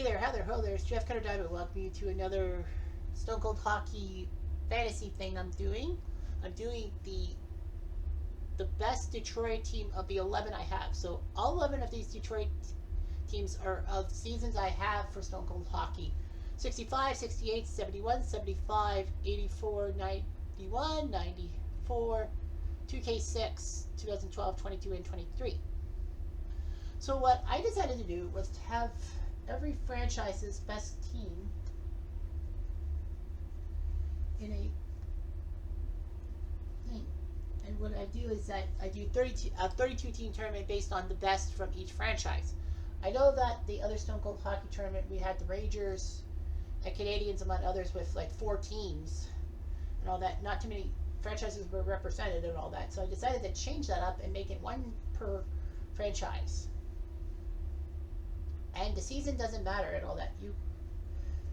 Hey there, hello there, it's Jeff Cutter Diamond. Welcome you to another Stone Cold Hockey fantasy thing I'm doing. I'm doing the best Detroit team of the 11 I have. So all 11 of these Detroit teams are of seasons I have for Stone Cold Hockey. 65, 68, 71, 75, 84, 91, 94, 2K6, 2012, 22, and 23. So what I decided to do was to have every franchise's best team in a thing. And what I do is that I do a 32 team tournament based on the best from each franchise. I know that the other Stone Cold Hockey tournament, we had the Rangers and Canadians, among others, with like 4 teams and all that. Not too many franchises were represented and all that. So I decided to change that up and make it one per franchise. And the season doesn't matter and all that. You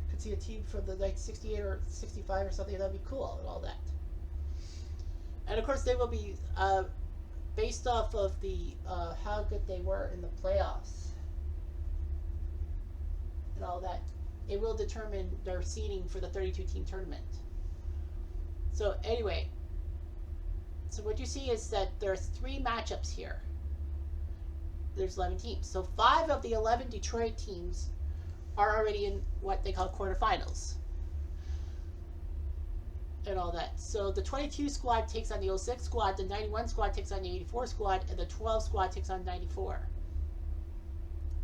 could see a team from the like 68 or 65 or something. That'd be cool and all that. And of course, they will be based off of the how good they were in the playoffs and all that. It will determine their seeding for the 32 team tournament. So anyway, so what you see is that there's 3 matchups here. There's 11 teams. So 5 of the 11 Detroit teams are already in what they call quarterfinals and all that. So the 22 squad takes on the 06 squad, the 91 squad takes on the 84 squad, and the 12 squad takes on 94.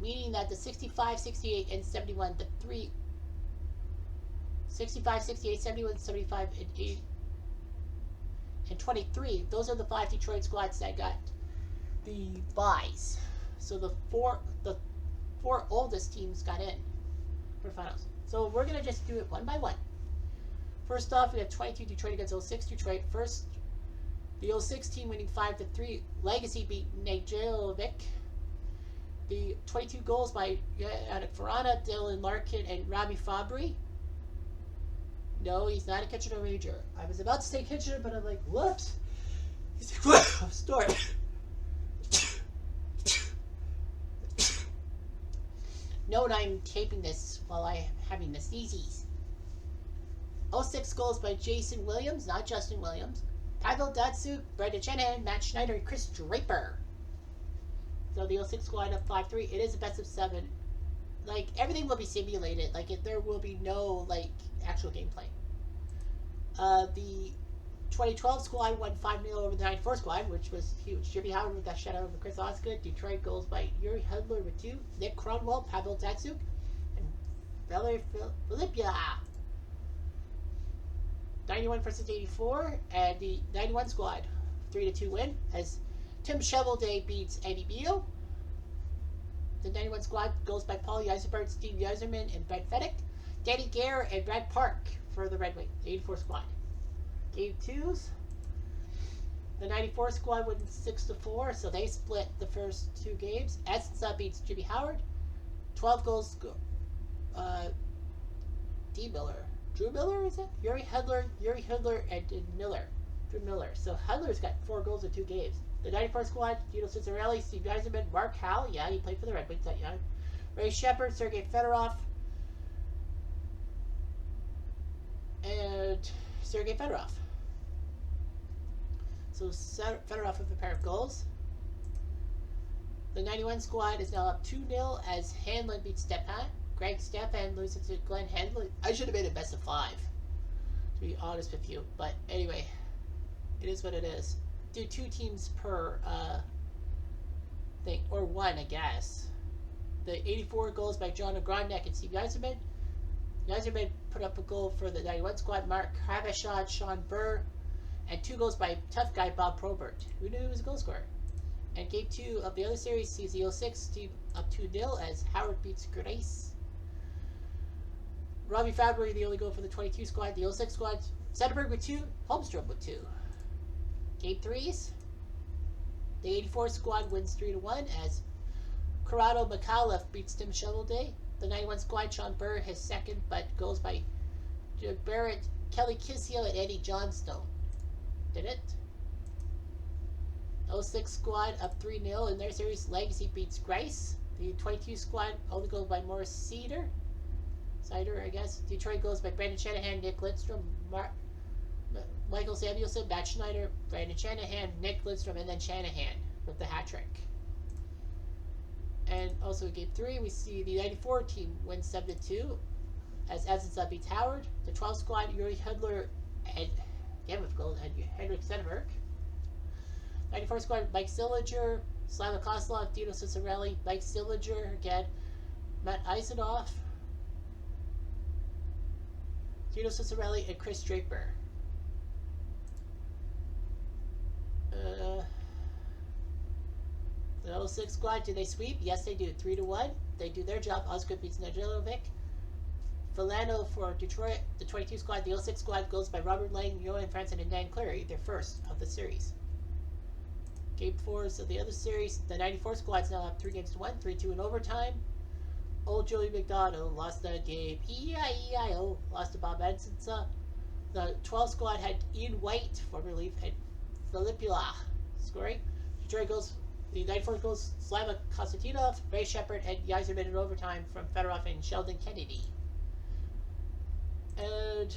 Meaning that the 65, 68, and 71, the 3 65, 68, 71, 75, and 8 and 23, those are the 5 Detroit squads that got the buys. So the four oldest teams got in for finals. So we're going to just do it one by one. First off, we have 22 Detroit against 06 Detroit. First, the 06 team winning 5-3. Legacy beat Nedeljkovic. The 22 goals by Yannick Verana, Dylan Larkin, and Robbie Fabry. No, he's not a Kitchener Ranger. I was about to say Kitchener, but I'm like, whoops. He's like, whoa, Stort. Note I'm taping this while I'm having the sneezies. 06 goals by Jason Williams, not Justin Williams. Pavel Datsyuk, Brendan Shanahan, Matt Schneider, and Chris Draper. So the 06 squad up 5-3. It is a best of 7. Like, everything will be simulated. Like, there will be no, like, actual gameplay. The 2012 squad won 5-0 over the 94 squad, which was huge. Jimmy Howard with that shutout over Chris Osgood. Detroit goals by Yuri Hudler with 2. Nick Cronwell, Pavel Datsyuk, and Valery Filipia. 91 versus 84, and the 91 squad 3-2 win as Tim Shovelday beats Eddie Beal. The 91 squad goes by Paul Yzerberg, Steve Yzerman, and Brett Fedek. Danny Gare and Brad Park for the Red Wings, the 84 squad. Game 2s. The 94 squad wins 6-4, so they split the first 2 games. Estenstad beats Jimmy Howard. 12 goals. Drew Miller, is it? Yuri Hudler, and Drew Miller. So Hudler's got 4 goals in 2 games. The 94 squad, Dino Cicerelli, Steve Yzerman, Mark Howell, yeah, he played for the Red Wings that young. Ray Shepard, Sergei Fedorov, and Sergei Fedorov. So Fedorov with a pair of goals. The 91 squad is now up 2-0 as Hanlon beats Stepan. Greg Stepan loses to Glenn Hanlon. I should have made it best of 5, to be honest with you. But anyway, it is what it is. Do 2 teams per thing, or 1, I guess. The 84 goals by John Ogrodnik and Steve Yzerman. Yzerman put up a goal for the 91 squad. Mark Havashad, Sean Burr, and 2 goals by tough guy Bob Probert. Who knew he was a goal scorer? And game 2 of the other series sees the 06 team up 2-0 as Howard beats Grace. Robbie Fabry, the only goal for the 22 squad. The 06 squad, Zetterberg with 2, Holmstrom with 2. Game 3s. The 84 squad wins 3-1 as Corrado McAuliffe beats Tim Shovelday. The 91 squad, Sean Burr, his second, but goals by Barrett, Kelly Kissio, and Eddie Johnstone. Did it? 06 squad up 3-0 in their series. Legacy beats Grice. The 22 squad only goes by Morris Cider, I guess. Detroit goes by Brandon Shanahan, Nick Lidstrom, Michael Samuelson, Matt Schneider, Brandon Shanahan, Nick Lidstrom, and then Shanahan with the hat trick. And also in Game 3, we see the 94 team win 7-2 as Evanston beats Howard. The 12 squad, Yuri Hudler and Henrik Stenberg. 94 squad, Mike Sillinger, Slava Koslov, Dino Cicerelli, Mike Sillinger again, Matt Eisenoff, Dino Cicerelli, and Chris Draper. The 06 squad, do they sweep? Yes, they do. 3-1. They do their job. Osgood beats Nedjelovic. Filano for Detroit. The 22 squad, the 06 squad goes by Robert Lang, Johan Franzen, and Dan Cleary, their first of the series. Game 4 of the other series, the 94 squad's now up 3-1, 3-2 in overtime. Old Joey McDonald lost that game. E-I-E-I-O. Lost to Bob Ensensa. The 12 squad had Ian White for relief and Filipula scoring. Detroit goes, the 94 goes Slava Konstantinov, Ray Shepard, and Yzerman in overtime from Fedorov and Sheldon Kennedy. And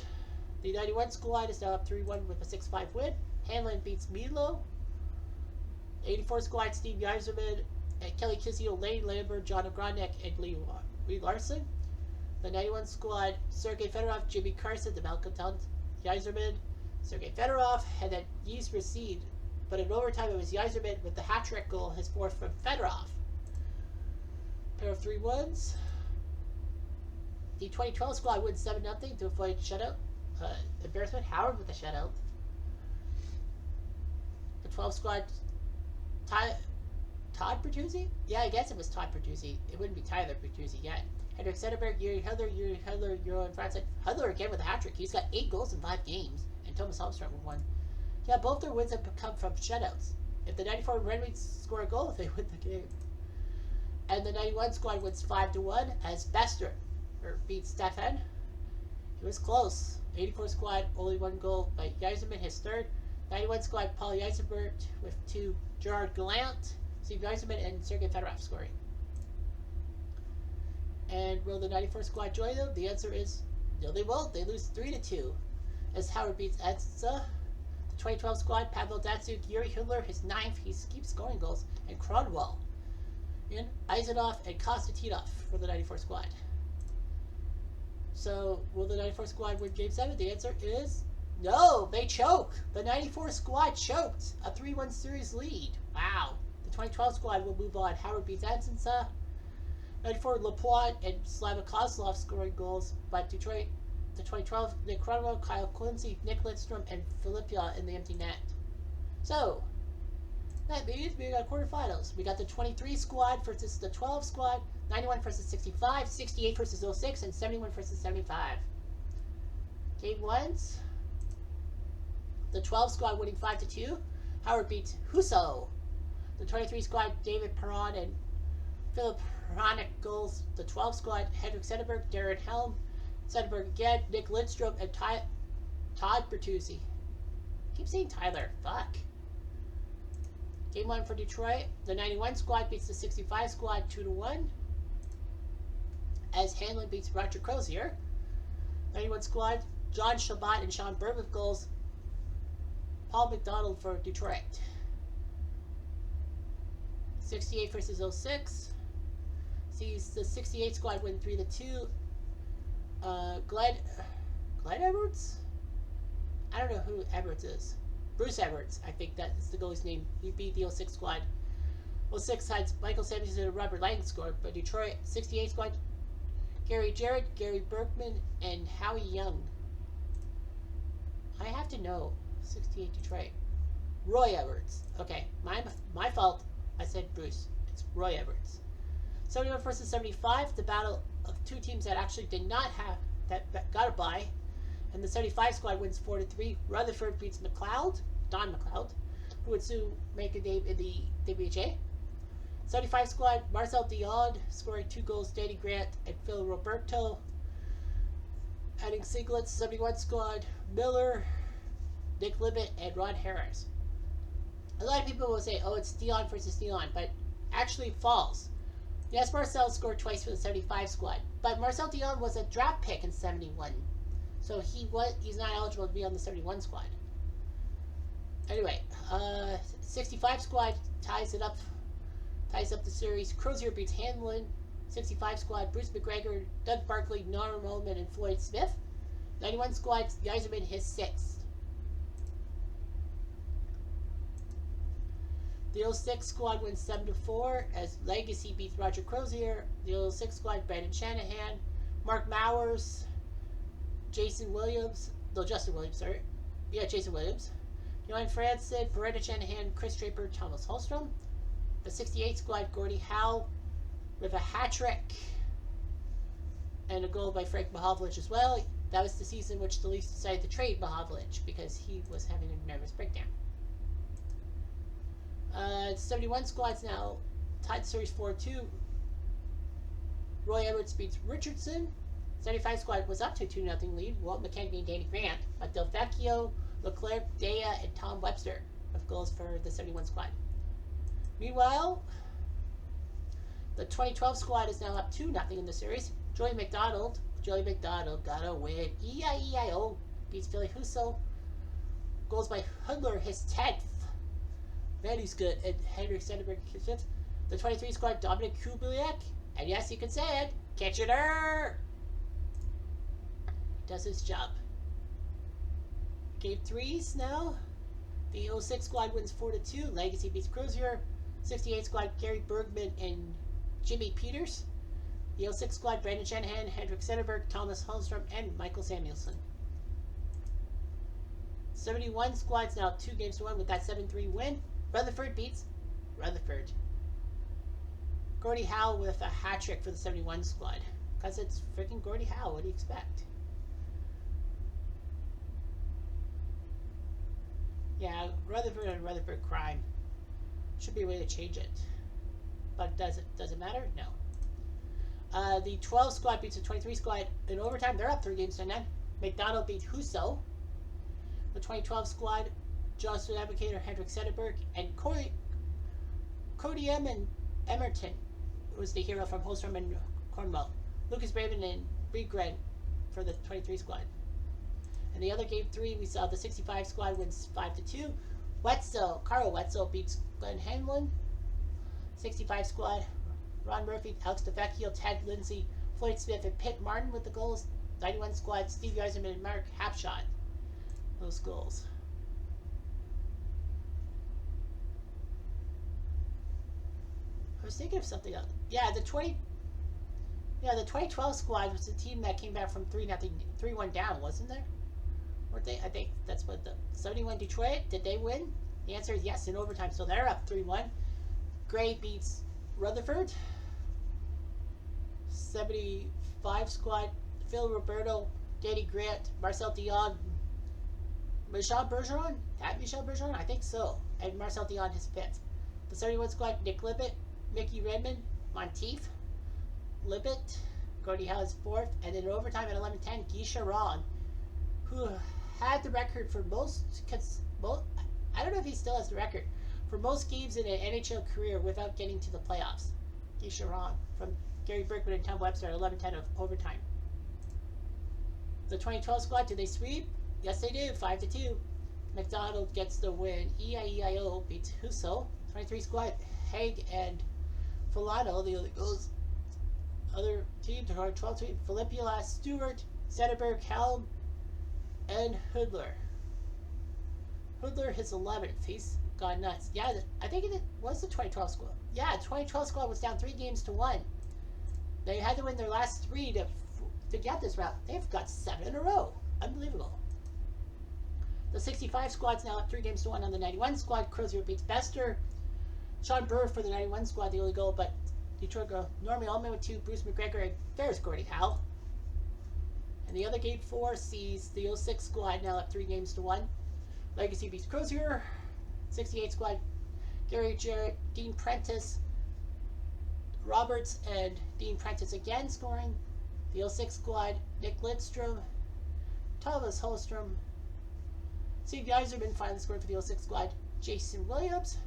the 91 squad is now up 3-1 with a 6-5 win. Hanlon beats Milo. 84 squad, Steve Yzerman, and Kelly Kizio, Lane Lambert, John Ogrodnik, and Lee Larson. The 91 squad, Sergei Fedorov, Jimmy Carson, the malcontent Yzerman, Sergei Fedorov, and then Yves Racine. But in overtime, it was Yzerman with the hat-trick goal, his fourth from Fedorov. Pair of 3-1s. The 2012 squad wins 7-0 to avoid shutout. Embarrassment, Howard with a shutout. The 12 squad, Todd Bertuzzi? Yeah, I guess it was Todd Bertuzzi. It wouldn't be Tyler Bertuzzi yet. Henrik Zetterberg, Yuri Hudler, Johan Franzen. Hudler again with a hat-trick. He's got 8 goals in 5 games. And Thomas Holmstrom with 1. Yeah, both their wins have come from shutouts. If the 94 Red Wings score a goal, they win the game. And the 91 squad wins 5-1 as Bester beats Stefan. It was close. 84 squad, only 1 goal by Yzerman, his third. 91 squad, Paul Yzerberg with 2. Gerard Gallant, Steve Yzerman, and Sergei Fedorov scoring. And will the 94 squad join them? The answer is no, they won't. They lose 3-2 as Howard beats Edsa. The 2012 squad, Pavel Datsuk, Yuri Hudler, his 9th. He keeps scoring goals. And Cronwell, and Eisenhoff, and Konstantinov for the 94 squad. So, will the 94 squad win Game 7? The answer is no, they choke. The 94 squad choked. A 3-1 series lead. Wow. The 2012 squad will move on. Howard beats Ansensa. 94 Lapointe and Slava Kozlov scoring goals. But Detroit, the 2012, Nick Cronwell, Kyle Quincy, Nick Lidstrom, and Filipia in the empty net. So, that means we got quarterfinals. We got the 23 squad versus the 12 squad, 91 versus 65, 68 versus 06, and 71 versus 75. Game 1s. The 12 squad winning 5-2. Howard beats Husso. The 23 squad, David Perron and Philip Hronick goals. The 12 squad, Henrik Zetterberg, Darren Helm, Zetterberg again, Nick Lidstrom, and Todd Bertuzzi. Keep saying Tyler. Fuck. Game 1 for Detroit. The 91 squad beats the 65 squad 2-1. As Hanlon beats Roger Crozier. 91 squad, John Shabbat and Sean Bird with goals. Paul McDonald for Detroit. 68 versus 06. Sees the 68 squad win 3-2. Glenn Edwards? I don't know who Edwards is. Bruce Edwards, I think that is the goalie's name. He beat the 06 squad. 06 sides Michael Samuelson and Robert Lang scored, but Detroit 68 squad, Gary Jarrett, Gary Berkman, and Howie Young. I have to know. 68 Detroit. Roy Edwards. Okay, my fault. I said Bruce. It's Roy Edwards. 71 versus 75. The battle of 2 teams that actually did not have that got a bye. And the 75 squad wins 4-3. Rutherford beats Don McLeod, who would soon make a name in the WHA. 75 squad, Marcel Dion scoring 2 goals, Danny Grant and Phil Roberto. Adding singlets, 71 squad, Miller, Nick Libet, and Ron Harris. A lot of people will say, oh, it's Dion versus Dion, but actually false. Yes, Marcel scored twice for the 75 squad, but Marcel Dion was a draft pick in 71, so he's not eligible to be on the 71 squad. Anyway, 65 squad ties up the series. Crozier beats Hanlon. 65 squad, Bruce McGregor, Doug Barkley, Norman Ullman, and Floyd Smith. 91 squad, Yzerman his sixth. The 06 squad wins 7-4 as Legacy beats Roger Crozier. The 06 squad, Brandon Shanahan, Mark Mowers, Justin Williams. Johan Franson, Beretta Shanahan, Chris Draper, Thomas Holstrom. The 68 squad, Gordie Howe with a hat trick and a goal by Frank Mahovlich as well. That was the season in which the Leafs decided to trade Mahovlich because he was having a nervous breakdown. 71 squads now tied the series 4-2. Roy Edwards beats Richardson. 75 squad was up to 2-0 lead. Walt McKenzie and Danny Grant, but Del Vecchio, Leclerc, Dea, and Tom Webster with goals for the 71 squad. Meanwhile, the 2012 squad is now up 2-0 in the series. Joey McDonald got a win. E-I-E-I-O beats Philly Husso. Goals by Hudler, his 10th. Man, he's good. And Henrik Stenberg, his 5th. The 23 squad, Dominic Kubiliak. And yes, you can say it. Kitchener does his job. Game 3s now. The 06 squad wins 4-2. Legacy beats Crozier. 68 squad, Gary Bergman and Jimmy Peters. The 06 squad, Brandon Shanahan, Henrik Zetterberg, Thomas Holmstrom, and Michael Samuelson. 71 squad's now 2-1 with that 7-3 win. Rutherford beats Rutherford. Gordie Howe with a hat trick for the 71 squad. Because it's freaking Gordie Howe. What do you expect? Yeah, Rutherford and Rutherford crime. Should be a way to change it. But does it matter? No. The 12 squad beats the 23 squad in overtime. They're up 3-0. McDonald beat Husso. The 2012 squad, Johnson Advocator, Henrik Zetterberg, and Cody Emerton was the hero from Holstrom and Cornwall. Lucas Braven and Bregren for the 23 squad. And the other game 3, we saw the 65 squad wins 5-2. Carl Wetzel beats Glenn Hanlon. 65 squad, Ron Murphy, Alex DeVecchio, Ted Lindsay, Floyd Smith, and Pitt Martin with the goals. 91 squad, Steve Yzerman and Mark Hapshot. Those goals. I was thinking of something else. Yeah, the 2012 squad was the team that came back from 3-1 down, wasn't there? Weren't they? I think that's what the 71 Detroit, did they win? The answer is yes in overtime, so they're up 3-1. Gray beats Rutherford. 75 squad, Phil Roberto, Danny Grant, Marcel Dion, Michel Bergeron? Michel Bergeron? I think so. And Marcel Dion his 5th. The 71 squad, Nick Libet, Mickey Redmond, Monteith, Libet, Gordie Howe's 4th, and then in overtime at 11-10, Guy Charon, who had the record for most, I don't know if he still has the record, for most games in an NHL career without getting to the playoffs. Guy Charon from Gary Berkman and Tom Webster at 11-10 of overtime. The 2012 squad, did they sweep? Yes, they did, 5-2. McDonald gets the win. E-I-E-I-O beats Husso. 23 squad, Haig and Filano, the other goals. Other teams are 12 team, Filipula, Stewart, Zetterberg, Helm, and Hudler. Hudler his 11th. He's gone nuts. Yeah, I think it was the 2012 squad. Yeah, 2012 squad was down 3-1. They had to win their last 3 to get this route. They've got 7 in a row. Unbelievable. The 65 squad's now up 3-1 on the 91 squad. Crozier beats Bester. Sean Burr for the 91 squad, the only goal, but Detroit go Normie Ullman with 2, Bruce McGregor, and there's Gordie Howe. And the other game 4 sees the 06 squad now up 3-1. Legacy beats Crozier. 68 squad, Gary Jarrett, Dean Prentice, Roberts, and Dean Prentice again scoring. The 06 squad, Nick Lidstrom, Thomas Holstrom, Steve Yzerman finally scored for the 06 squad, Jason Williams,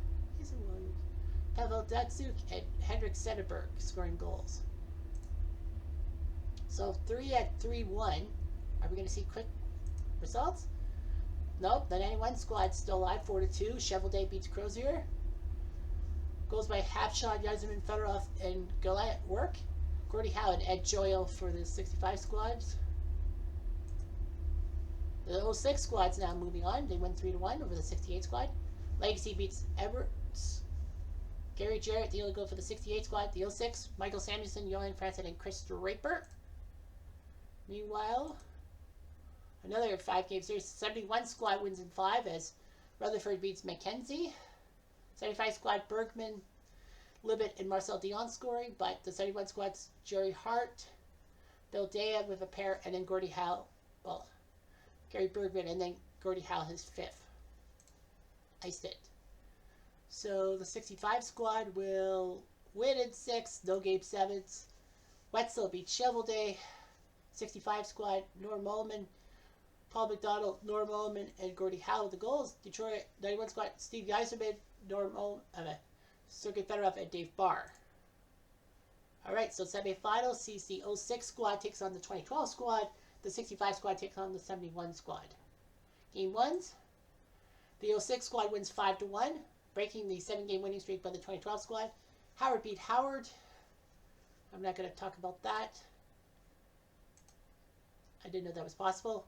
Pavel Datsuk and Henrik Sederberg scoring goals. So 3 at 3-1. Are we going to see quick results? Nope. The 91 squad's still alive. 4-2. Chevalday beats Crozier. Goals by Hapshot, Yasmin Fedorov, and Gallant work. Gordie Howe and Ed Joyle for the 65 squads. The 06 squad's now moving on. They win 3-1 over the 68 squad. Legacy beats Everts. Gary Jarrett, the only goal for the 68 squad. The 06, Michael Samuelson, Johan Franzen, and Chris Draper. Meanwhile, another 5-game series. 71 squad wins in 5 as Rutherford beats Mackenzie. 75 squad, Bergman, Libet, and Marcel Dion scoring, but the 71 squad's Jerry Hart, Bill Daya with a pair, and then Gordie Howe. Well, Gary Bergman, and then Gordie Howe his 5th. Iced it. So the 65 squad will win in 6, no game 7s. Wetzel beats Chevalday. 65 squad, Norm Ullman, Paul McDonald, Norm Ullman, and Gordie Howe with the goals. Detroit 91 squad, Steve Yzerman, Norm Ullman, Sergei Fedorov, and Dave Barr. Alright, so semifinals sees the 06 squad takes on the 2012 squad. The 65 squad takes on the 71 squad. Game 1s. The 06 squad wins 5-1, breaking the 7-game winning streak by the 2012 squad. Howard beat Howard. I'm not going to talk about that. I didn't know that was possible.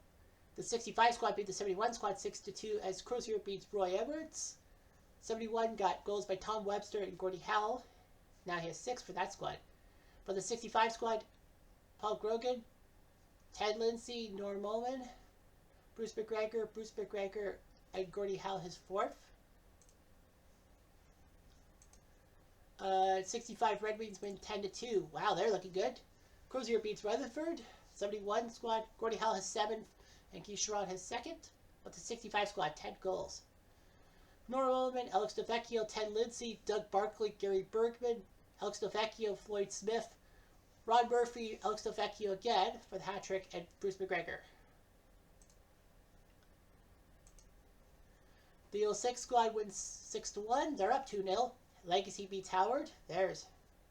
The 65 squad beat the 71 squad 6-2 as Crozier beats Roy Edwards. 71 got goals by Tom Webster and Gordie Howe. Now he has 6 for that squad. For the 65 squad, Paul Grogan, Ted Lindsay, Norm Ullman, Bruce McGregor, and Gordie Howe his 4th. 65 Red Wings win 10-2. Wow, they're looking good. Crozier beats Rutherford. 71 squad, Gordie Howe has 7th, and Keith Sherrod has 2nd. But the 65 squad, 10 goals. Norm Ullman, Alex DeVecchio, Ted Lindsay, Doug Barkley, Gary Bergman, Alex DeVecchio, Floyd Smith, Ron Murphy, Alex DeVecchio again for the hat trick, and Bruce McGregor. The 06 squad wins 6-1. They're up 2-0. Legacy beats Howard. There's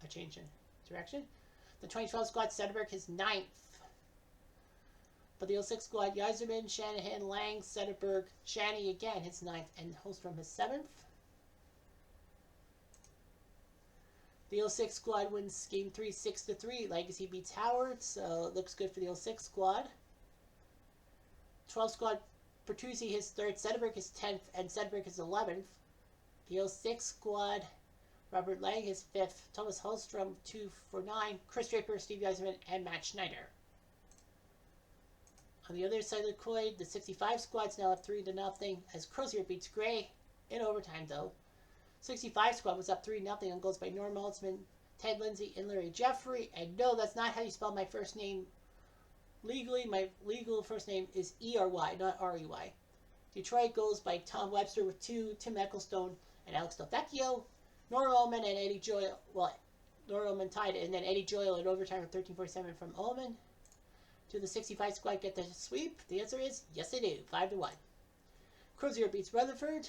a change in direction. The 2012 squad, Sederberg is 9th. For the 06 squad, Yzerman, Shanahan, Lang, Sederberg, Shanny again his 9th, and Holstrom his 7th. The 06 squad wins game 3 6-3. Legacy beats Howard, so it looks good for the 06 squad. 12 squad, Bertuzzi his 3rd, Sederberg his 10th, and Sederberg his 11th. The 06 squad, Robert Lang his 5th, Thomas Holstrom 2 for 9, Chris Draper, Steve Yzerman, and Matt Schneider. On the other side of the coin, the 65 squad's now up 3-0 as Crozier beats Gray in overtime though. 65 squad was up 3-0 on goals by Norm Maltzman, Ted Lindsay, and Larry Jeffrey. And no, that's not how you spell my first name legally. My legal first name is E-R-Y, not R-E-Y. Detroit goals by Tom Webster with 2, Tim Ecclestone, and Alex DeVecchio. Norm Ullman and Eddie Joyle, well, Norm Ullman tied it, and then Eddie Joyle in overtime with 13:47 from Ullman. Do the 65 squad get the sweep? The answer is yes, they do. 5-1. Crozier beats Rutherford.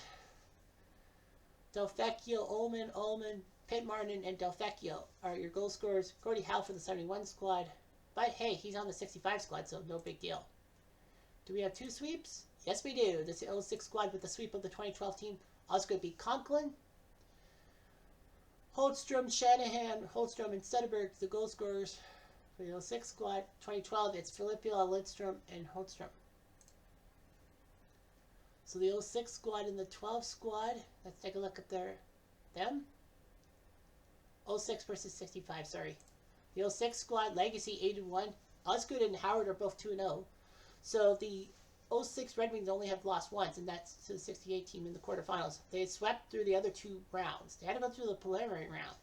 Delvecchio, Ullman, Pitt Martin, and Delvecchio are your goal scorers. Gordie Howe for the 71 squad. But hey, he's on the 65 squad, so no big deal. Do we have 2 sweeps? Yes, we do. This is the 06 squad with the sweep of the 2012 team. Osgood beat Conklin. Holstrom, Shanahan, Holstrom, and Sederberg, the goal scorers. For the 06 squad, 2012, it's Filippo, Lidstrom, and Holstrom. So the 06 squad and the 12 squad, let's take a look at them. 06 versus 65, sorry. The 06 squad, Legacy 8-1. Osgood and Howard are both 2-0. So the 06 Red Wings only have lost once, and that's to the 68 team in the quarterfinals. They swept through the other 2 rounds. They had to go through the preliminary round.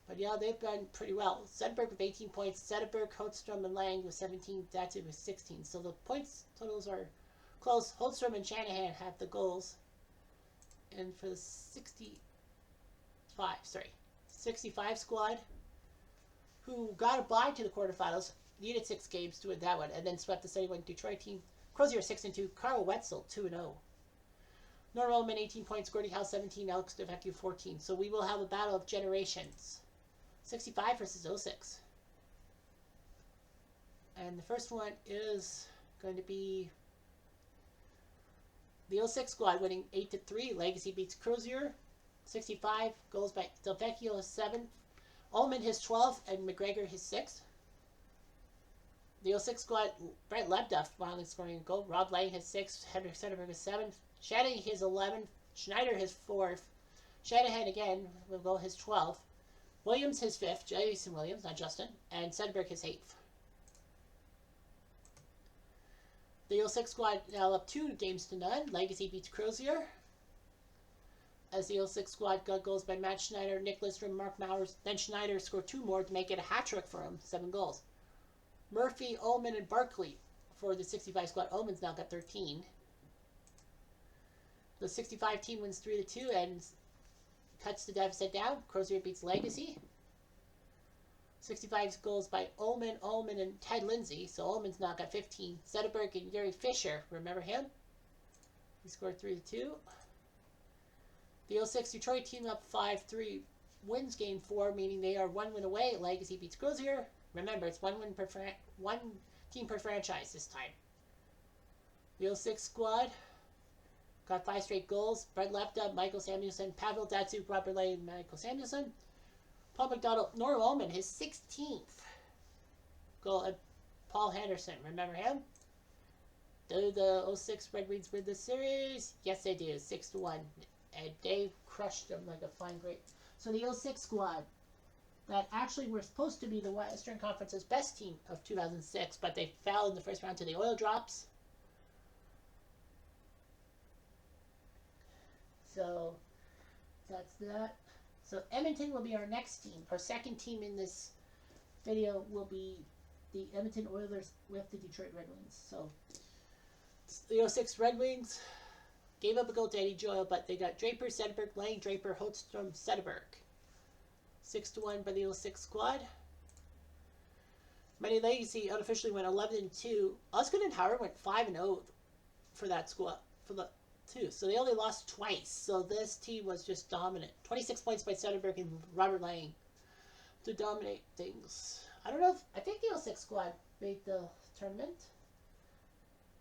But yeah, they've done pretty well. Sederberg with 18 points. Sederberg, Holstrom, and Lang with 17. Datsun with 16. So the points totals are close. Holstrom and Shanahan have the goals. And for the 65 squad, who got a bye to the quarterfinals, needed 6 games to win that one, and then swept the 71 Detroit team. Crozier 6-2. Carl Wetzel 2-0. Norm Ullman 18 points, Gordie Howe 17, Alex DeVecchio 14. So we will have a battle of generations. 65 versus 06. And the first one is going to be the 06 squad winning 8-3. Legacy beats Crozier. 65 goals by DeVecchio his 7th. Ullman his 12th and McGregor his 6th. The 06 squad, Brent Lebduff finally scoring a goal. Rob Lang his 6th. Henrik Sederberg his 7th. Shaddy his 11th. Schneider his 4th. Shanahan again will go his 12th. Williams his 5th. Jason Williams, not Justin. And Sederberg his 8th. The 06 squad now up 2-0. Legacy beats Crozier. As the 06 squad got goals by Matt Schneider, Nicholas from Mark Mowers. Then Schneider scored 2 more to make it a hat trick for him, 7 goals. Murphy, Ullman, and Barkley for the 65 squad. Ullman's now got 13. The 65 team wins 3-2 and cuts the deficit down. Crozier beats Legacy. 65 goals by Ullman, and Ted Lindsay. So Ullman's now got 15. Sederberg and Gary Fisher, remember him? He scored 3-2. The 06 Detroit team up 5-3 wins game 4, meaning they are 1 win away. Legacy beats Crozier. Remember, it's 1 team per franchise this time. The 06 squad got 5 straight goals. Brett Lepta, Michael Samuelson, Pavel Datsuk, Robert Lay, and Michael Samuelson. Paul McDonald, Norm Ullman, his 16th goal. And Paul Henderson, remember him? Do the 06 Red Wings win the series? Yes, they do. 6-1. And they crushed them like a fine grape. So the 06 squad that actually were supposed to be the Western Conference's best team of 2006, but they fell in the first round to the Oil Drops. So that's that. So Edmonton will be our next team. Our second team in this video will be the Edmonton Oilers with the Detroit Red Wings. So the 06 Red Wings gave up a goal to Eddie Joyle, but they got Draper, Sederberg, Lang, Draper, Holtstrom, Sederberg. 6-1 by the 06 squad. Mighty Legacy unofficially went 11-2. Osgood and Howard went 5-0 for that squad, for the two. So they only lost twice. So this team was just dominant. 26 points by Sederberg and Robert Lang to dominate things. I don't know if, I think the 06 squad made the tournament.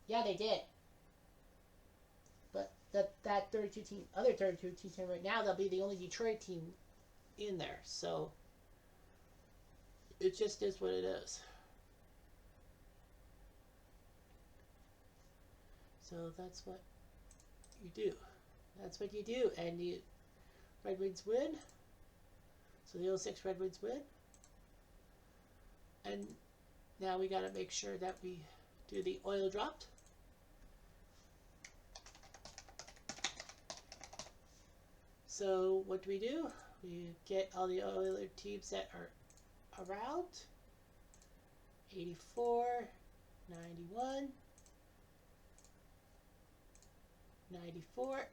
Yeah, they did. But that 32 team, other 32 team right now, they'll be the only Detroit team in there. So it just is what it is. So that's what you do. That's what you do. And the Red Wings win. So the 06 Red Wings win. And now we got to make sure that we do the oil dropped. So what do? We get all the other teams that are around. 84, 91, 94.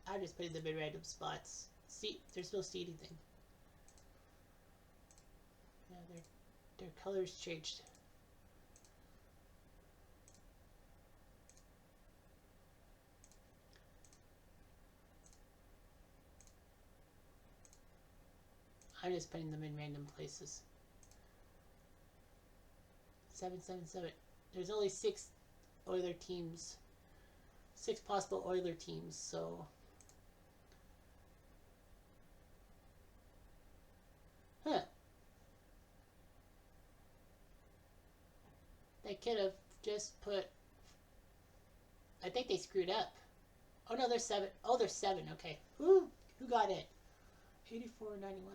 I'm just putting them in random spots. See, there's no seeding thing. Yeah, their colors changed. I'm just putting them in random places. 777. There's only 6 Oiler teams. 6 possible Oiler teams, so they could have just put, I think they screwed up. Oh no, there's 7. Oh, there's 7. Okay. Who got it? 84, 91.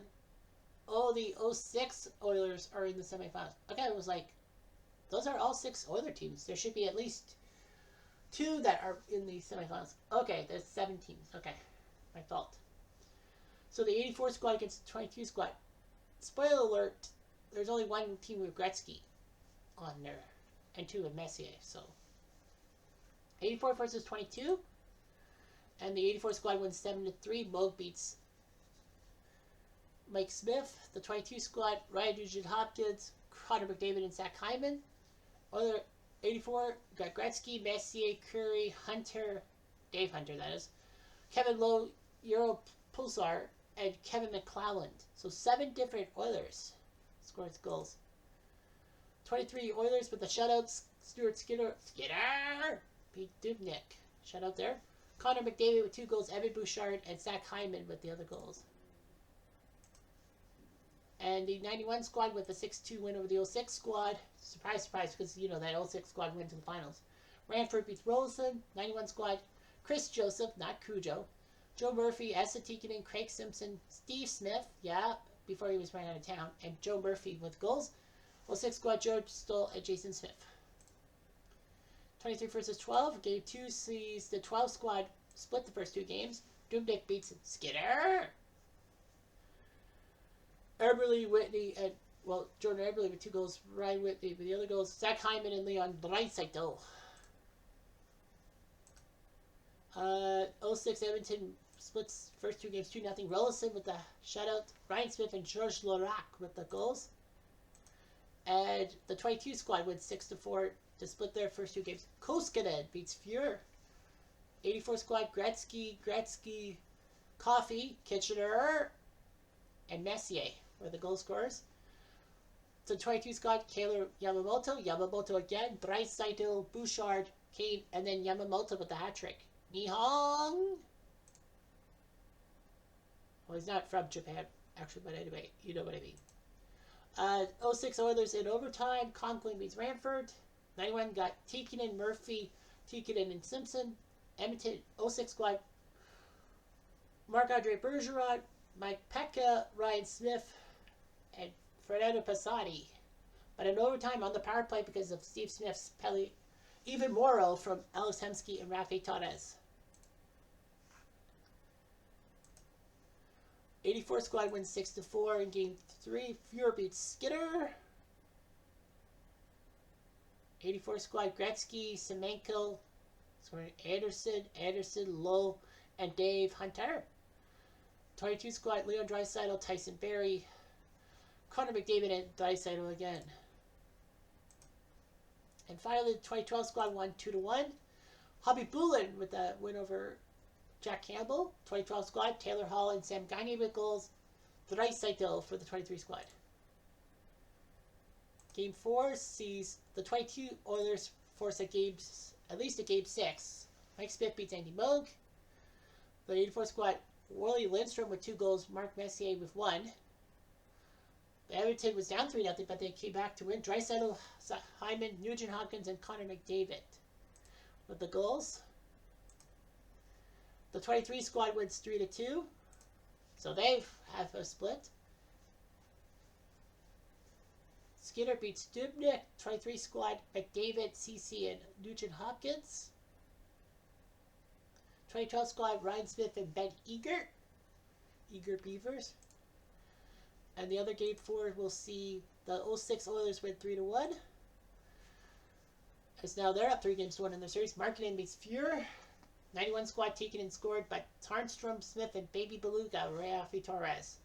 Oh, the 06 Oilers are in the semifinals. Okay, it was like, those are all 6 Oiler teams. There should be at least 2 that are in the semifinals. Okay, there's 7 teams. Okay, my fault. So the 84 squad against the 22 squad. Spoiler alert, there's only 1 team with Gretzky on there. And 2 with Messier, so 84 versus 22. And the 84 squad wins 7-3. Moog beats Mike Smith. The 22 squad, Ryan Nugent-Hopkins, Connor McDavid, and Zach Hyman. Other 84 got Gretzky, Messier, Curry, Hunter, Dave Hunter, that is. Kevin Lowe, Euro Pulsar, and Kevin McClelland. So 7 different Oilers scored goals. 23 Oilers with the shutouts. Stuart Skinner beat Dubnyk. Shutout there. Connor McDavid with 2 goals. Evan Bouchard and Zach Hyman with the other goals. And the 91 squad with a 6-2 win over the 06 squad. Surprise, surprise, because, you know, that 06 squad went to the finals. Ranford beats Rollison. 91 squad. Chris Joseph, not Cujo. Joe Murphy, Esa Tikkanen, Craig Simpson, Steve Smith, before he was ran out of town, and Joe Murphy with goals. 06 squad, George Stoll and Jason Smith. 23 versus 12. Game 2 sees the 12 squad split the first 2 games. Dubnyk beats Skinner. Eberle, Whitney, and, Jordan Eberle with 2 goals. Ryan Whitney with the other goals. Zach Hyman and Leon Draisaitl. 06 Edmonton splits first 2 games 2-0. Rollison with the shutout. Ryan Smith and Georges Larac with the goals. And the 22 squad wins 6-4 to split their first 2 games. Koskinen beats Fuhr. 84 squad, Gretzky, Coffey, Kitchener, and Messier were the goal scorers. The 22 squad, Kaylor Yamamoto again, Draisaitl, Bouchard, Kane, and then Yamamoto with the hat trick. Nihon. Well, he's not from Japan, actually, but anyway, you know what I mean. 06 Oilers in overtime. Conklin beats Ranford. 91 got Tikkanen, Murphy, Tikkanen, and Simpson. Edmonton 06 squad. Marc-Andre Bergeron, Mike Peca, Ryan Smith, and Fernando Passati. But in overtime on the power play because of Steve Smith's penalty, even Morrow from Alex Hemsky and Rafi Torres. 84 squad wins 6-4 in game 3. Fuhr beats Skinner. 84 squad, Gretzky, Semenko, scoring Anderson, Lowe, and Dave Hunter. 22 squad, Leon Draisaitl, Tyson Barrie, Connor McDavid, and Draisaitl again. And finally, the 2012 squad won 2-1. Hobby Bullen with the win over Jack Campbell. 2012 squad, Taylor Hall and Sam Gagner with goals. Draisaitl for the 23 squad. Game 4 sees the 22 Oilers force at least a game 6. Mike Smith beats Andy Moog. The 84 squad, Wally Lindstrom with 2 goals, Mark Messier with 1. Edmonton was down 3-0, but they came back to win. Draisaitl, Hyman, Nugent Hopkins, and Connor McDavid with the goals. The 23 squad wins 3-2, so they have a split. Skinner beats Dubnyk. 23 squad, McDavid, CC, and Nugent Hopkins. 2012 squad, Ryan Smith and Ben Eager Beavers. And the other game 4 will see the 06 Oilers win 3-1. As now they're up 3-1 in their series. Markkanen beats Fuhr. 91 squad, Tikkanen scored by Tarnstrom, Smith, and Baby Beluga, Rafi Torres.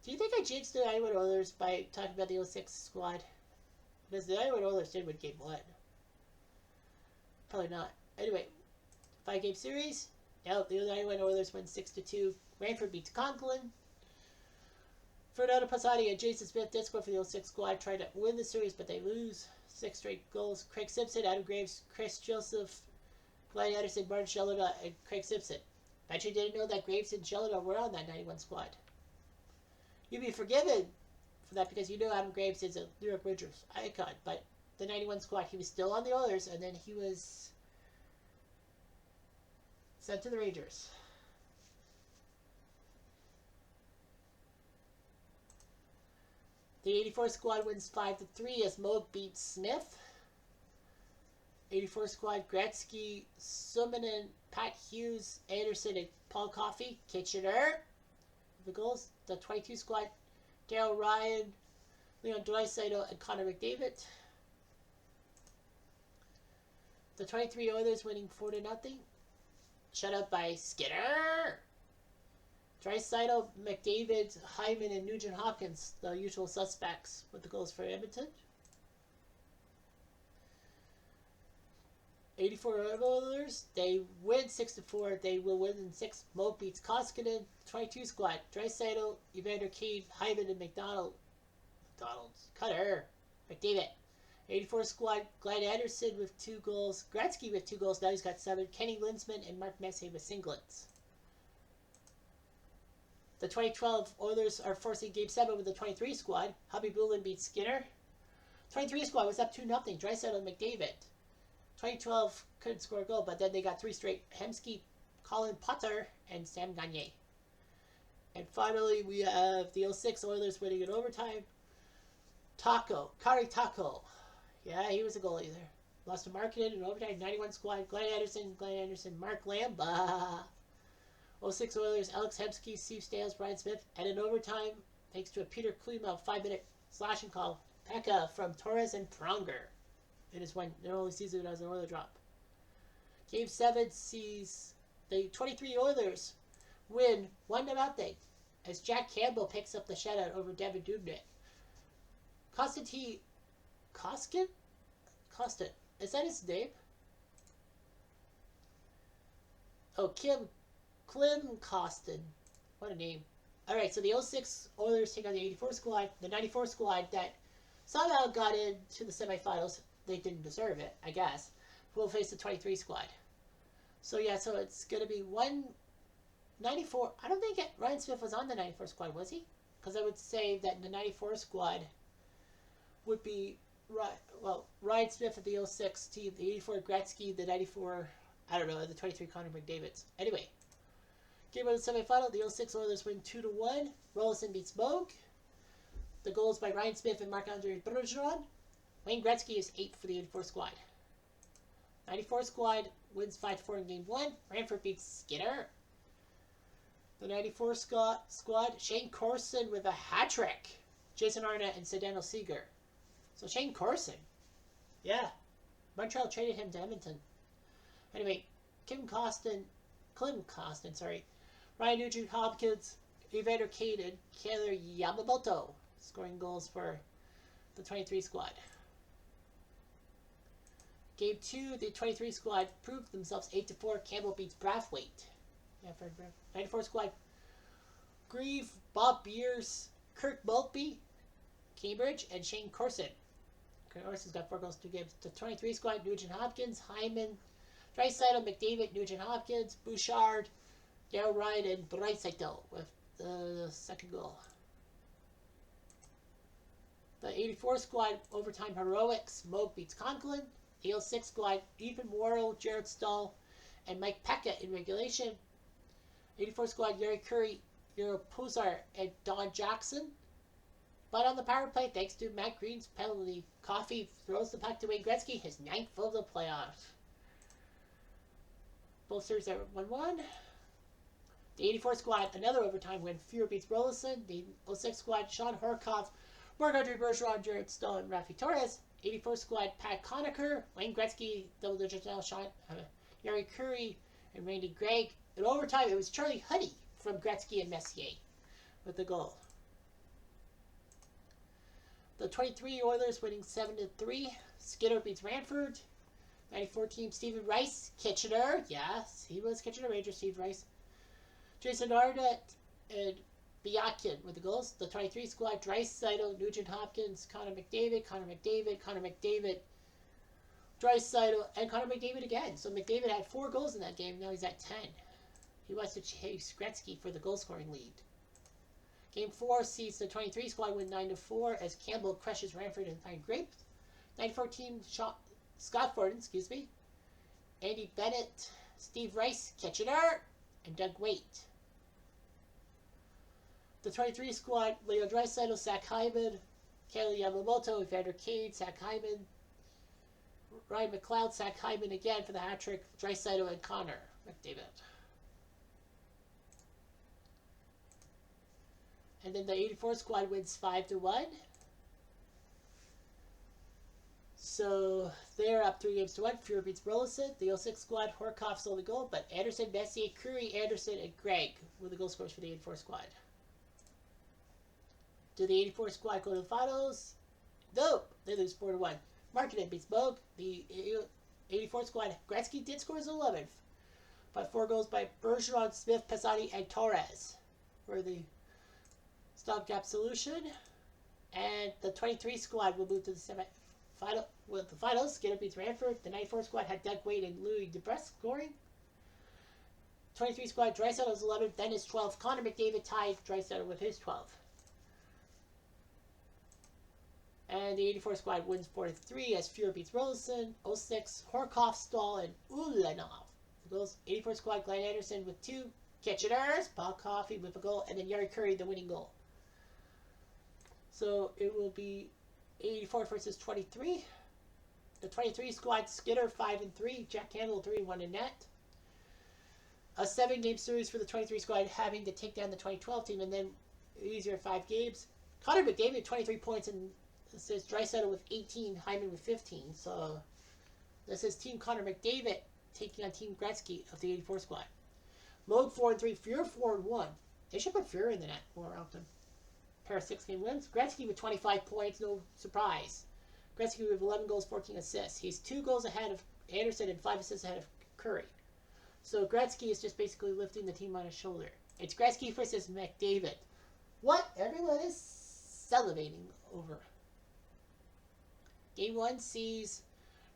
Do you think I jinxed the Iowa Oilers by talking about the 06 squad? Because the Iowa Oilers did win game 1. Probably not. Anyway, 5-game series. Now the Iowa Oilers win 6-2. Ranford beats Conklin. Fernando Passati and Jason Smith did score for the 06 squad. Tried to win the series, but they lose. 6 straight goals. Craig Simpson, Adam Graves, Chris Joseph, Glenn Anderson, Martin Shelida, and Craig Simpson. Bet you didn't know that Graves and Shelida were on that 91 squad. You'd be forgiven for that because you know Adam Graves is a New York Rangers icon, but the 91 squad, he was still on the Oilers, and then he was sent to the Rangers. The 84 squad wins 5-3 as Moog beats Smith. 84 squad, Gretzky, Summanen, Pat Hughes, Anderson, and Paul Coffey. Kitchener. The goals. The 22 squad, Darryl Ryan, Leon Draisaitl, and Connor McDavid. The 23 Oilers winning 4-0. Shut out by Skinner. Draisaitl, McDavid, Hyman, and Nugent Hopkins, the usual suspects with the goals for Edmonton. 84 Oilers, they win 6-4. They will win in 6. Mo beats Koskinen. 22 squad, Draisaitl, Evander Kane, Hyman, and McDonald's. Cutter. McDavid. 84 squad, Glenn Anderson with 2 goals. Gretzky with 2 goals. Now he's got 7. Kenny Linsman and Mark Messier with singlets. The 2012 Oilers are forcing Game 7 with the 23 squad. Hubby Bullen beats Skinner. 23 squad was up 2-0. Draisaitl and McDavid. 2012 couldn't score a goal, but then they got 3 straight. Hemsky, Colin Potter, and Sam Gagner. And finally, we have the 06 Oilers winning in overtime. Kari Taco. Yeah, he was a goalie there. Lost to Markkinen in overtime. 91 squad, Glenn Anderson, Mark Lamba. 06 Oilers, Alex Hemsky, Steve Stales, Brian Smith. And in overtime, thanks to a Peter Klima 5-minute slashing call, Pekka from Torres and Pronger. It is when their only season as an Oiler drop. Game 7 sees the 23 Oilers win 1-0 as Jack Campbell picks up the shutout over Devin Dubnyk. Konstantin Kostin? Is that his name? Oh, Klim Kostin. What a name. Alright, so the 06 Oilers take on the 84 squad. The 94 squad that somehow got into the semifinals. They didn't deserve it, I guess. We'll face the 23 squad. So yeah, so it's going to be 194. I don't think Ryan Smith was on the 94 squad, was he? Because I would say that the 94 squad would be, Ryan Smith at the 06 team, the 84 Gretzky, the 94, I don't know, the 23 Connor McDavids. Anyway, game of the semifinal, the 06 Oilers win 2-1. Rollison beats Moog. The goals by Ryan Smith and Marc-Andre Bergeron. Wayne Gretzky is 8 for the 84 squad. 94 squad wins 5-4 in game 1. Ranford beats Skinner. The 94 squad, Shane Corson with a hat trick. Jason Arnott and Zdeno Seeger. So Shane Corson. Yeah. Montreal traded him to Edmonton. Anyway, Klim Kostin, Ryan Nugent-Hopkins, Evander Kane, and Kailer Yamamoto scoring goals for the 23 squad. Game 2, the 23 squad proved themselves 8-4. Campbell beats Brathwaite. Yeah, for 94 squad. Grieve, Bob Beers, Kirk Maltby, Cambridge, and Shane Corson. Corson's got 4 goals in 2 games. The 23 squad, Nugent-Hopkins, Hyman, Draisaitl, McDavid, Nugent-Hopkins, Bouchard, Darryl Ryan, and Draisaitl with the second goal. The 84 squad, overtime heroics, Moog beats Conklin. The 06 squad, Ethan Worrell, Jared Stahl, and Mike Pekka in regulation. 84 squad, Yuri Curry, Euro Pozar, and Don Jackson. But on the power play, thanks to Matt Green's penalty, Coffey throws the puck to Wayne Gretzky, his 9th of the playoffs. Both series are 1-1. The 84 squad, another overtime win. Fuhrer beats Rollison. The 06 squad, Sean Horkoff, Marc-Andre Bergeron, Jared Stahl, and Rafi Torres. 84 squad, Pat Conacher, Wayne Gretzky, double-digit now, Yuri Curry, and Randy Gregg. In overtime, it was Charlie Huddy from Gretzky and Messier with the goal. The 23 Oilers winning 7-3. Skinner beats Ranford. 94 team, Stephen Rice, Kitchener. Yes, he was Kitchener Ranger, Steve Rice. Jason Arnott and Biakin with the goals. The 23 squad, Draisaitl, Nugent-Hopkins, Connor McDavid, Draisaitl, and Connor McDavid again. So McDavid had 4 goals in that game. Now he's at 10. He wants to chase Gretzky for the goal-scoring lead. Game 4 sees the 23 squad win 9-4 as Campbell crushes Ranford and Fine Grape. 94 team, Scott Forden, Andy Bennett, Steve Rice, Kitchener, and Doug Waite. The 23 squad, Leo Draisaitl, Zach Hyman, Kailer Yamamoto, Evander Kane, Zach Hyman, Ryan McLeod, Zach Hyman again for the hat trick, Draisaitl and Connor McDavid. And then the 84 squad wins 5-1. So they're up 3-1. Fuhrer beats Rollison. The 06 squad, Horkoff's only goal, but Anderson, Messier, Curry, Anderson, and Gregg were the goal scorers for the 84 squad. Did the 84 squad go to the finals? Nope. They lose 4-1. Markkinen beats Moog. The 84 squad, Gretzky did score his 11th. By 4 goals by Bergeron, Smith, Pisani, and Torres for the stopgap solution. And the 23 squad will move to the semi-final. With the finals, Skinner beats Ranford. The 94 squad had Doug Wade and Louis DeBrusque scoring. 23 squad, Dreisaitl's 11th, then his 12th. Connor McDavid tied Draisaitl with his 12th. And the 84 squad wins 4-3 as Fuhrer beats Rolison. 06, Horkoff, Stahl, and Ulanov. The goals, 84 squad, Glenn Anderson with 2. Kitcheners, Paul Coffey with a goal, and then Yari Curry the winning goal. So it will be 84 versus 23. The 23 squad, Skinner 5-3, Jack Campbell 3-1 in net. A 7-game series for the 23 squad, having to take down the 2012 team, and then easier 5 games. Connor McDavid 23 points, and this is Draisaitl with 18, Hyman with 15. So this is Team Connor McDavid taking on Team Gretzky of the 84 squad. Moog 4-3, Fuhrer 4-1. They should put Fuhrer in the net more often. Pair of 6-game wins. Gretzky with 25 points, no surprise. Gretzky with 11 goals, 14 assists. He's 2 goals ahead of Anderson and 5 assists ahead of Curry. So Gretzky is just basically lifting the team on his shoulder. It's Gretzky versus McDavid. What everyone is salivating over. Game 1 sees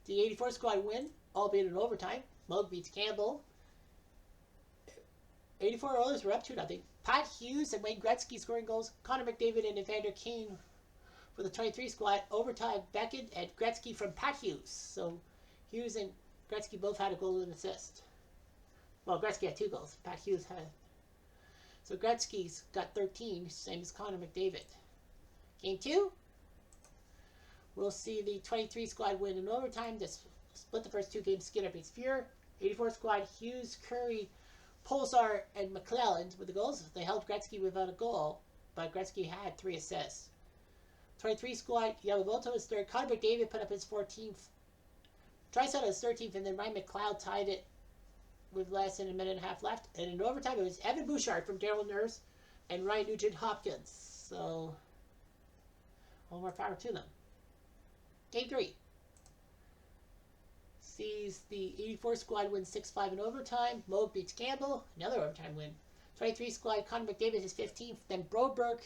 the 84 squad win, albeit in overtime. Moog beats Campbell. 84 Oilers were up 2-0. Pat Hughes and Wayne Gretzky scoring goals. Connor McDavid and Evander Kane for the 23 squad. Overtime, Beckett and Gretzky from Pat Hughes. So Hughes and Gretzky both had a goal and assist. Well, Gretzky had 2 goals. Pat Hughes had. So Gretzky's got 13, same as Connor McDavid. Game 2, we'll see the 23 squad win in overtime. This split the first 2 games. Skinner beats Fuhrer. 84 squad, Hughes, Curry, Polsar, and McClellan with the goals. They held Gretzky without a goal, but Gretzky had 3 assists. 23 squad, Yamamoto is 3rd. Connor McDavid put up his 14th. Draisaitl is 13th, and then Ryan McLeod tied it with less than a minute and a half left. And in overtime, it was Evan Bouchard from Daryl Nurse and Ryan Nugent-Hopkins. So, all more power to them. Game 3 sees the 84 squad win 6-5 in overtime. Moog beats Campbell, another overtime win. 23 squad, Connor McDavid his 15th. Then Broberg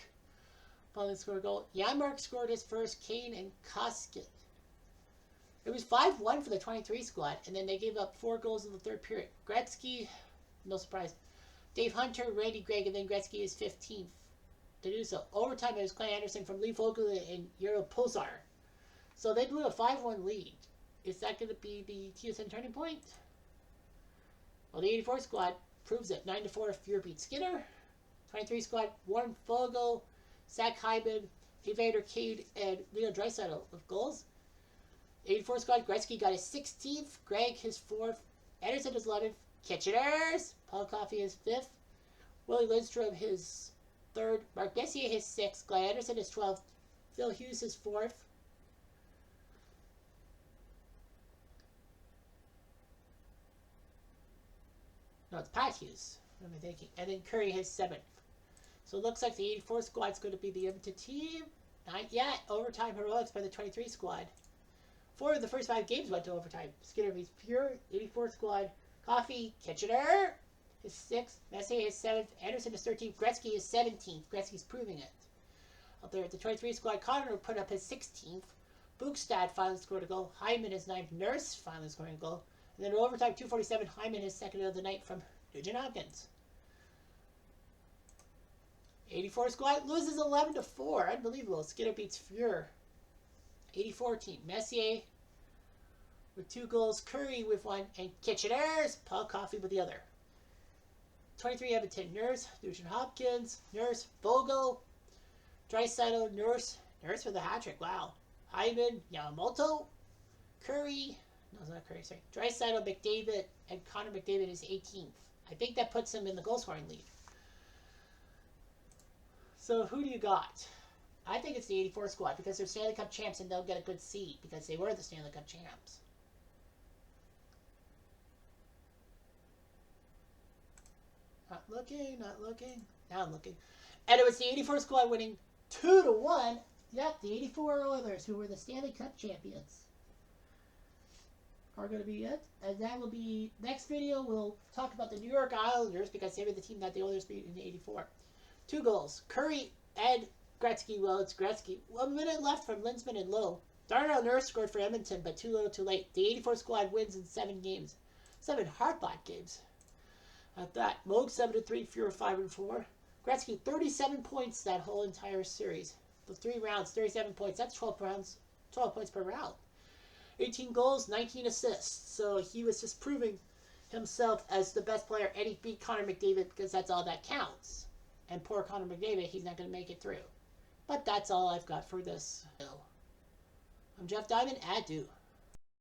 finally scored a goal. Janmark scored his first. Kane and Koskinen. It was 5-1 for the 23 squad, and then they gave up 4 goals in the 3rd period. Gretzky, no surprise. Dave Hunter, Randy Gregg, and then Gretzky is 15th to do so. Overtime, it was Clay Anderson from Lee Vogel and Euro Pulsar. So they blew a 5-1 lead. Is that going to be the TSN turning point? Well, the 84 squad proves it. 9-4 if Fuhrer beats Skinner. 23 squad, Warren Fogle, Zach Hyman, Evander Kane, and Leo Draisaitl with goals. 84 squad, Gretzky got his 16th, Greg his 4th, Anderson his 11th, Kitcheners, Paul Coffey his 5th, Willie Lindstrom his 3rd, Mark Messier his 6th, Glenn Anderson his 12th, Phil Hughes his 4th. No, it's Pat Hughes. What am I thinking? And then Curry his 7th. So it looks like the 84 squad is going to be the Edmonton team. Not yet. Overtime heroics by the 23 squad. 4 of the first 5 games went to overtime. Skinner beats Fuhrer, 84 squad. Coffey, Kitchener, his 6th. Messier his 7th. Anderson his 13th. Gretzky his 17th. Gretzky's proving it. Out there at the 23 squad, Connor put up his 16th. Bukestad finally scored a goal. Hyman his 9th. Nurse finally scoring a goal. And then overtime, 2:47, Hyman his 2nd of the night from Nugent-Hopkins. 84 squad loses 11-4. Unbelievable. Skinner beats Fuhrer. 84 team. Messier with 2 goals. Curry with 1. And Kitcheners. Paul Coffey with the other. 23 Edmonton. Nurse. Nugent-Hopkins. Nurse. Vogel. Draisaitl. Nurse. Nurse with a hat trick. Wow. Hyman. Yamamoto. Curry. No, it's not Curry. Sorry. Draisaitl, McDavid, and Connor McDavid is 18th. I think that puts him in the goal scoring lead. So who do you got? I think it's the 84 squad because they're Stanley Cup champs and they'll get a good seed because they were the Stanley Cup champs. Not looking, not looking. Now I'm looking. And it was the 84 squad winning 2-1. Yep, the 84 Oilers who were the Stanley Cup champions. are going to be it. And that will be next video. We'll talk about the New York Islanders because they were the team that the Oilers beat in '84. 2 goals. Curry and Gretzky. Well, it's Gretzky. 1 minute left from Linsman and Lowe. Darnell Nurse scored for Edmonton, but too little too late. The '84 squad wins in 7 games. 7 hard-fought games. At that, Moog 7-3, Fuhrer 5-4. Gretzky 37 points that whole entire series. The 3 rounds, 37 points. That's 12 rounds, 12 points per round. 18 goals, 19 assists. So he was just proving himself as the best player, and he beat Connor McDavid because that's all that counts. And poor Connor McDavid, he's not going to make it through. But that's all I've got for this. I'm Jeff Diamond. Adieu.